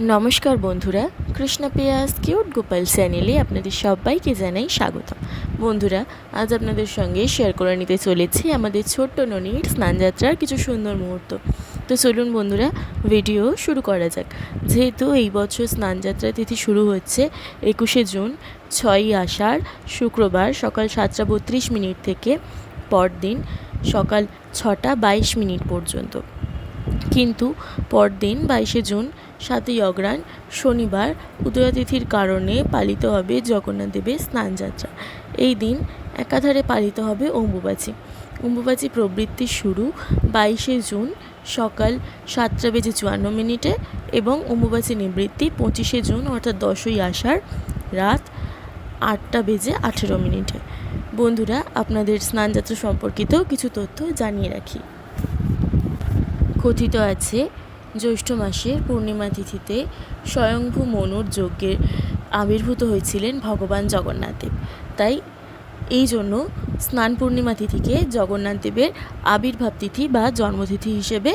নমস্কার বন্ধুরা, কৃষ্ণা পিয়াস কিউট গোপাল চ্যানেলে আপনাদের সবাইকে জানাই স্বাগতম। বন্ধুরা, আজ আপনাদের সঙ্গে শেয়ার করে নিতে চলেছি আমাদের ছোট্ট ননির স্নানযাত্রার কিছু সুন্দর মুহূর্ত। তো চলুন বন্ধুরা, ভিডিও শুরু করা যাক। যেহেতু এই বছর স্নানযাত্রা তিথি শুরু হচ্ছে 21শে জুন, 6ই আষাঢ় শুক্রবার সকাল 7:32 থেকে পরদিন সকাল 6:22 পর্যন্ত। কিন্তু পরদিন 22শে জুন 7ই অগ্রহায়ণ শনিবার উদয়াতিথির কারণে পালিত হবে জগন্নাথ দেবের স্নানযাত্রা। এই দিন একাধারে পালিত হবে অম্বুবাচী। অম্বুবাচী প্রবৃত্তি শুরু 22শে জুন সকাল 7:54 এবং অম্বুবাচী নিবৃত্তি 25শে জুন অর্থাৎ 10ই আষাঢ় রাত 8:18। বন্ধুরা, আপনাদের স্নানযাত্রা সম্পর্কিত কিছু তথ্য জানিয়ে রাখি। কথিত আছে, জ্যৈষ্ঠ মাসের পূর্ণিমা তিথিতে স্বয়ংভূ মনুর যজ্ঞে আবির্ভূত হয়েছিলেন ভগবান জগন্নাথ দেব। তাই এই জন্য স্নান পূর্ণিমা তিথিকে জগন্নাথ দেবের আবির্ভাব তিথি বা জন্মতিথি হিসেবে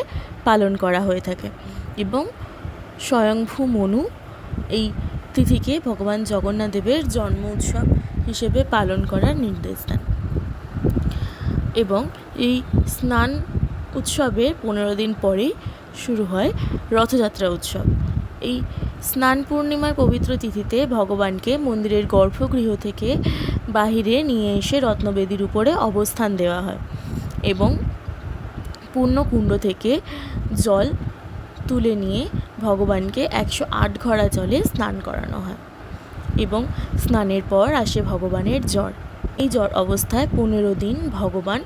পালন করা হয়ে থাকে এবং স্বয়ংভূ মনু এই তিথিকে ভগবান জগন্নাথ দেবের জন্ম উৎসব হিসেবে পালন করার নির্দেশ দেন। এবং এই স্নান উৎসবের 15 দিন পরেই শুরু হয় রথযাত্রা উৎসব। এই স্নান পূর্ণিমার পবিত্র তিথিতে ভগবানকে মন্দিরের গর্ভগৃহ থেকে বাহিরে নিয়ে এসে রত্নবেদীর উপরে অবস্থান দেওয়া হয় এবং পূর্ণকুণ্ড থেকে জল তুলে নিয়ে ভগবানকে 108 ঘড়া জলে স্নান করানো হয় এবং স্নানের পর আসে ভগবানের জ্বর। এই জ্বর অবস্থায় 15 দিন ভগবান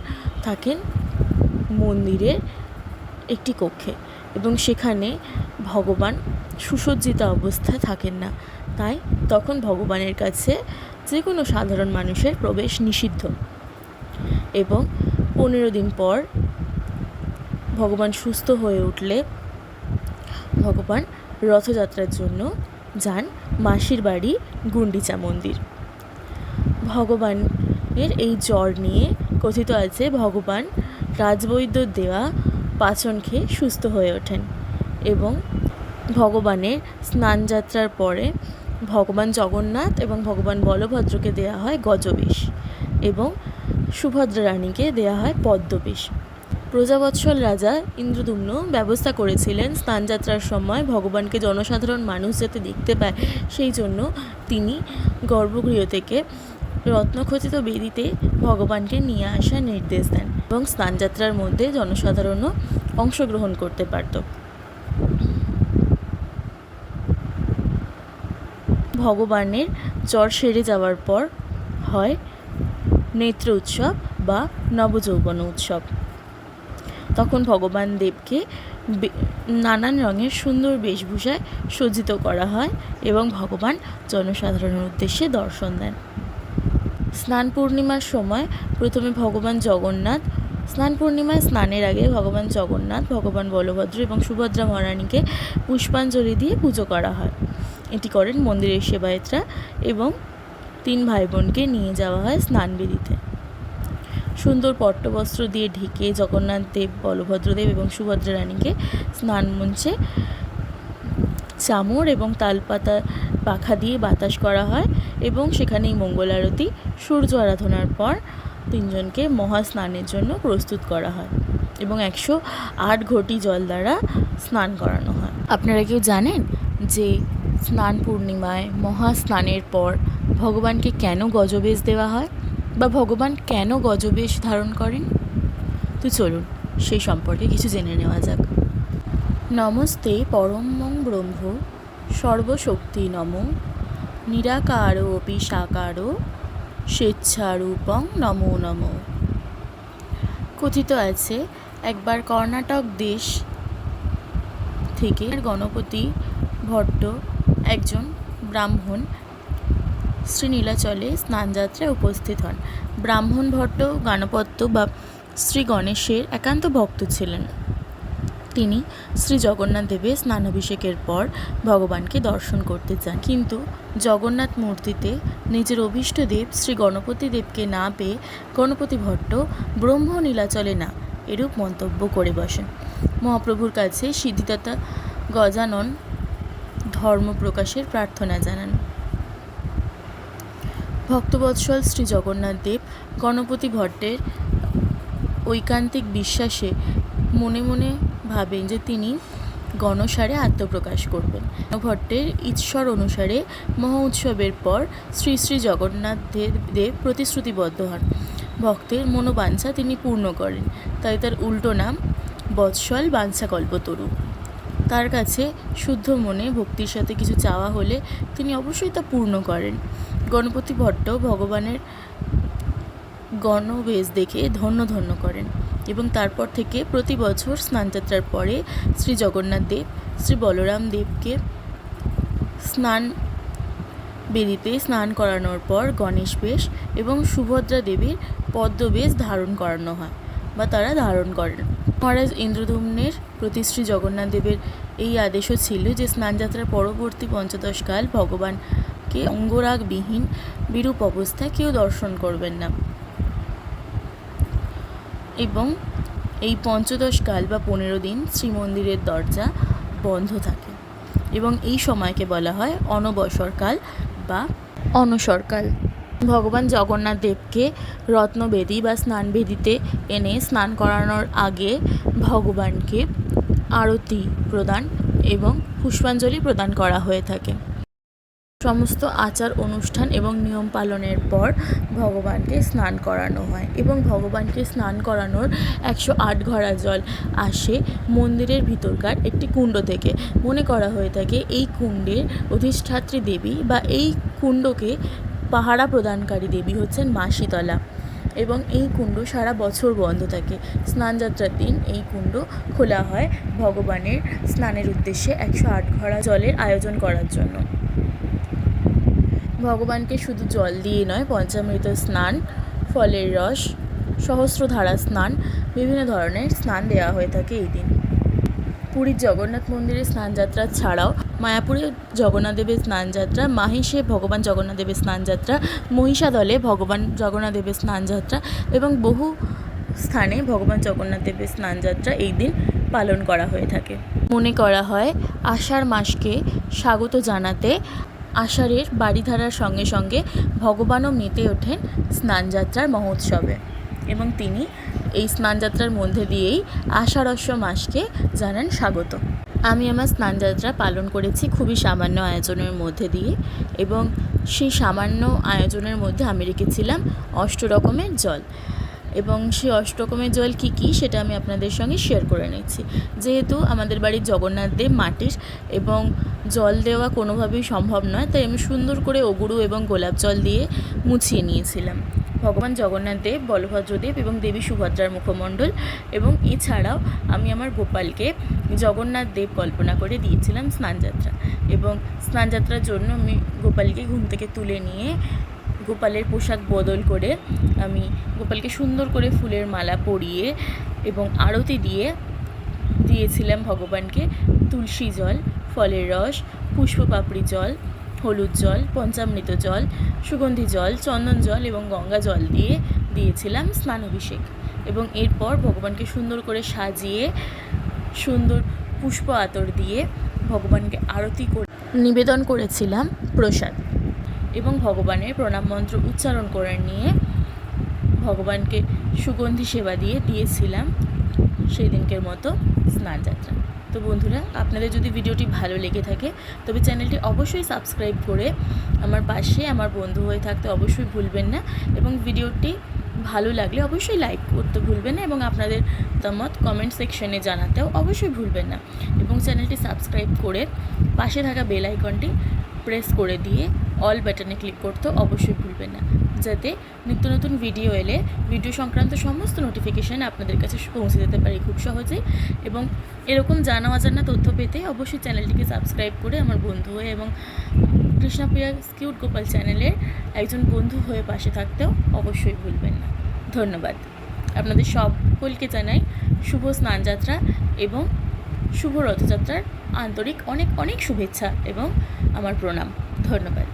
থাকেন মন্দিরের একটি কক্ষে এবং সেখানে ভগবান সুসজ্জিত অবস্থায় থাকেন না। তাই তখন ভগবানের কাছে যে কোনো সাধারণ মানুষের প্রবেশ নিষিদ্ধ। এবং 15 দিন পর ভগবান সুস্থ হয়ে উঠলে ভগবান রথযাত্রার জন্য যান মাসির বাড়ি গুন্ডিচা মন্দির। ভগবানের এই জ্বর নিয়ে কথিত আছে, ভগবান রাজবৈদ্যর দেওয়া পাচন খেয়ে সুস্থ হয়ে ওঠেন এবং ভগবানের স্নানযাত্রার পরে ভগবান জগন্নাথ এবং ভগবান বলভদ্রকে দেওয়া হয় গজবেশ এবং সুভদ্রা রানীকে দেওয়া হয় পদ্মবেশ। প্রজাবৎসল রাজা ইন্দ্রদ্যুম্ন ব্যবস্থা করেছিলেন স্নানযাত্রার সময় ভগবানকে জনসাধারণ মানুষ যাতে দেখতে পায়, সেই জন্য তিনি গর্ভগৃহ থেকে রত্নখচিত বেদিতে ভগবানকে নিয়ে আসার নির্দেশ দেন এবং স্নানযাত্রার মধ্যে জনসাধারণও অংশগ্রহণ করতে পারত। ভগবানের জ্বর সেরে যাওয়ার পর হয় নেত্র উৎসব বা নবযৌবন উৎসব। তখন ভগবান দেবকে নানান রঙের সুন্দর বেশভূষায় সজ্জিত করা হয় এবং ভগবান জনসাধারণের উদ্দেশ্যে দর্শন দেন। স্নান পূর্ণিমার সময় প্রথমে ভগবান জগন্নাথ, স্নান পূর্ণিমায় স্নানের আগে ভগবান জগন্নাথ, ভগবান বলভদ্র এবং সুভদ্রা মহারানীকে পুষ্পাঞ্জলি দিয়ে পুজো করা হয়। এটি করেন মন্দিরের সেবায়েতরা এবং 3 ভাই বোনকে নিয়ে যাওয়া হয় স্নানবেদিতে। সুন্দর পট্টবস্ত্র দিয়ে ঢেকে জগন্নাথ দেব, বলভদ্রদেব এবং সুভদ্রা রানীকে স্নান মঞ্চে চামর এবং তালপাতা পাখা দিয়ে বাতাস করা হয় এবং সেখানেই মঙ্গল আরতি, সূর্য আরাধনার পর 3 জনকে মহাস্নানের জন্য প্রস্তুত করা হয় এবং 108 ঘটি জল দ্বারা স্নান করানো হয়। আপনারা কেউ জানেন যে স্নান পূর্ণিমায় মহাস্নানের পর ভগবানকে কেন গজবেশ দেওয়া হয় বা ভগবান কেন গজবেশ ধারণ করেন? তো চলুন সেই সম্পর্কে কিছু জেনে নেওয়া যাক। নমস্তে পরমং ব্রহ্ম সর্বশক্তি নমো নিরাকারোপি সাকারো স্বেচ্ছারূপং নমো নমো। কথিত আছে, একবার কর্ণাটক দেশ থেকে গণপতি ভট্ট একজন ব্রাহ্মণ শ্রীনীলাচলে স্নানযাত্রায় উপস্থিত হন। ব্রাহ্মণ ভট্ট গণপত্য বা শ্রী গণেশের একান্ত ভক্ত ছিলেন। তিনি শ্রী জগন্নাথ দেবের স্নানাভিষেকের পর ভগবানকে দর্শন করতে চান, কিন্তু জগন্নাথ মূর্তিতে নিজের অভীষ্ট দেব শ্রী গণপতি দেবকে না পেয়ে গণপতি ভট্ট ব্রহ্ম নীলাচলে না এরূপ মন্তব্য করে বসেন। মহাপ্রভুর কাছে সিদ্ধিদাতা গজানন ধর্ম প্রকাশের প্রার্থনা জানান। ভক্তবৎসল শ্রী জগন্নাথ দেব গণপতি ভট্টের ঐকান্তিক বিশ্বাসে মনে মনে ভাবেন যে তিনি গণসারে আত্মপ্রকাশ করবেন। ভট্টের ঈশ্বর অনুসারে মহা উৎসবের পর শ্রী শ্রী জগন্নাথ দেব প্রতিশ্রুতিবদ্ধ হন। ভক্তের মনোবাঞ্ছা তিনি পূর্ণ করেন, তাই তার উল্টো নাম বৎসল বাঞ্ছাকল্পতরু। তার কাছে শুদ্ধ মনে ভক্তির সাথে কিছু চাওয়া হলে তিনি অবশ্যই তা পূর্ণ করেন। গণপতি ভট্ট ভগবানের গণবেশ দেখে ধন্য ধন্য করেন এবং তারপর থেকে প্রতি বছর স্নানযাত্রার পরে শ্রী জগন্নাথ দেব শ্রী বলরাম দেবকে বেদিতে স্নান করানোর পর গণেশ বেশ এবং সুভদ্রা দেবীর পদ্মবেশ ধারণ করানো হয় বা তারা ধারণ করেন। মহারাজ ইন্দ্রদ্যুম্নের প্রতি শ্রী জগন্নাথ দেবের এই আদেশও ছিল যে স্নানযাত্রার পরবর্তী পঞ্চদশকাল ভগবানকে অঙ্গরাগবিহীন বিরূপ অবস্থায় কেউ দর্শন করবেন না এবং এই পঞ্চদশকাল বা 15 দিন শ্রীমন্দিরের দরজা বন্ধ থাকে এবং এই সময়কে বলা হয় অনবসরকাল বা অনসরকাল। ভগবান জগন্নাথ দেবকে রত্নবেদী বা স্নানবেদিতে এনে স্নান করানোর আগে ভগবানকে আরতি প্রদান এবং পুষ্পাঞ্জলি প্রদান করা হয়ে থাকে। সমস্ত আচার অনুষ্ঠান এবং নিয়ম পালনের পর ভগবানকে স্নান করানো হয় এবং ভগবানকে স্নান করানোর 108 ঘড়া জল আসে মন্দিরের ভিতরকার একটি কুণ্ড থেকে। মনে করা হয়ে থাকে এই কুণ্ডের অধিষ্ঠাত্রী দেবী বা এই কুণ্ডকে পাহারা প্রদানকারী দেবী হচ্ছেন মা শীতলা এবং এই কুণ্ড সারা বছর বন্ধ থাকে। স্নানযাত্রার দিন এই কুণ্ড খোলা হয় ভগবানের স্নানের উদ্দেশ্যে 108 ঘড়া জলের আয়োজন করার জন্য। ভগবানকে শুধু জল দিয়ে নয়, পঞ্চামৃত স্নান, ফলের রস, সহস্রধারা স্নান, বিভিন্ন ধরনের স্নান দেওয়া হয়ে থাকে এই দিন। পুরীর জগন্নাথ মন্দিরের স্নানযাত্রা ছাড়াও মায়াপুরে জগন্নাথ দেবের স্নানযাত্রা, মাহেশে ভগবান জগন্নাথ দেবের স্নানযাত্রা, মহিষাদলে ভগবান জগন্নাথ দেবের স্নানযাত্রা এবং বহু স্থানে ভগবান জগন্নাথ দেবের স্নানযাত্রা এই দিন পালন করা হয়ে থাকে। মনে করা হয় আষাঢ় মাসকে স্বাগত জানাতে আষাঢ়ের বাড়িধারার সঙ্গে সঙ্গে ভগবানও মেতে ওঠেন স্নানযাত্রার মহোৎসবে এবং তিনি এই স্নানযাত্রার মধ্যে দিয়েই আষাঢ়স্য মাসকে জানান স্বাগত। আমি আমার স্নানযাত্রা পালন করেছি খুবই সামান্য আয়োজনের মধ্যে দিয়ে এবং সেই সামান্য আয়োজনের মধ্যে আমি রেখেছিলাম 8 রকমের জল এবং সেই 8 রকমের জল কী কী সেটা আমি আপনাদের সঙ্গে শেয়ার করে নিচ্ছি। যেহেতু আমাদের বাড়ির জগন্নাথ দেব মাটির এবং জল দেওয়া কোনোভাবেই সম্ভব নয়, তাই আমি সুন্দর করে অগুরু এবং গোলাপ জল দিয়ে মুছিয়ে নিয়েছিলাম ভগবান জগন্নাথ দেব, বলভদ্র দেব এবং দেবী সুভদ্রার মুখমণ্ডল এবং এছাড়াও আমি আমার গোপালকে জগন্নাথ দেব কল্পনা করে দিয়েছিলাম স্নানযাত্রা এবং স্নানযাত্রার জন্য আমি গোপালকে ঘুম থেকে তুলে নিয়ে গোপালের পোশাক বদল করে আমি গোপালকে সুন্দর করে ফুলের মালা পরিয়ে এবং আরতি দিয়েছিলাম ভগবানকে তুলসী জল, ফলের রস, পুষ্পপাপড়ি জল, হলুদ জল, পঞ্চামৃত জল, সুগন্ধি জল, চন্দন জল এবং গঙ্গা জল দিয়েছিলাম স্নানাভিষেক এবং এরপর ভগবানকে সুন্দর করে সাজিয়ে সুন্দর পুষ্প আতর দিয়ে ভগবানকে আরতি করে নিবেদন করেছিলাম প্রসাদ এবং ভগবানের প্রণাম মন্ত্র উচ্চারণ করে নিয়ে ভগবানকে সুগন্ধি সেবা দিয়েছিলাম সেই দিনকের মতো স্নানযাত্রা। তো বন্ধুরা, আপনাদের যদি ভিডিওটি ভালো লেগে থাকে তবে চ্যানেলটি অবশ্যই সাবস্ক্রাইব করে আমার পাশে আমার বন্ধু হয়ে থাকতে অবশ্যই ভুলবেন না এবং ভিডিওটি ভালো লাগলে অবশ্যই লাইক করতে ভুলবেন না এবং আপনাদের মতামত কমেন্ট সেকশনে জানাতেও অবশ্যই ভুলবেন না এবং চ্যানেলটি সাবস্ক্রাইব করে পাশে থাকা বেল আইকনটি প্রেস করে দিয়ে অল বাটনে ক্লিক করতে অবশ্যই ভুলবেন না, যাতে নিত্য নতুন ভিডিও এলে ভিডিও সংক্রান্ত সমস্ত নোটিফিকেশান আপনাদের কাছে পৌঁছে যেতে পারে খুব সহজেই এবং এরকম জানা অজানা তথ্য পেতে অবশ্যই চ্যানেলটিকে সাবস্ক্রাইব করে আমার বন্ধু হয়ে এবং কৃষ্ণপ্রিয়া কিউট গোপাল চ্যানেলের একজন বন্ধু হয়ে পাশে থাকতেও অবশ্যই ভুলবেন না। ধন্যবাদ। আপনাদের সকলকে জানাই শুভ স্নানযাত্রা এবং শুভ রথযাত্রার আন্তরিক অনেক অনেক শুভেচ্ছা এবং আমার প্রণাম। ধন্যবাদ।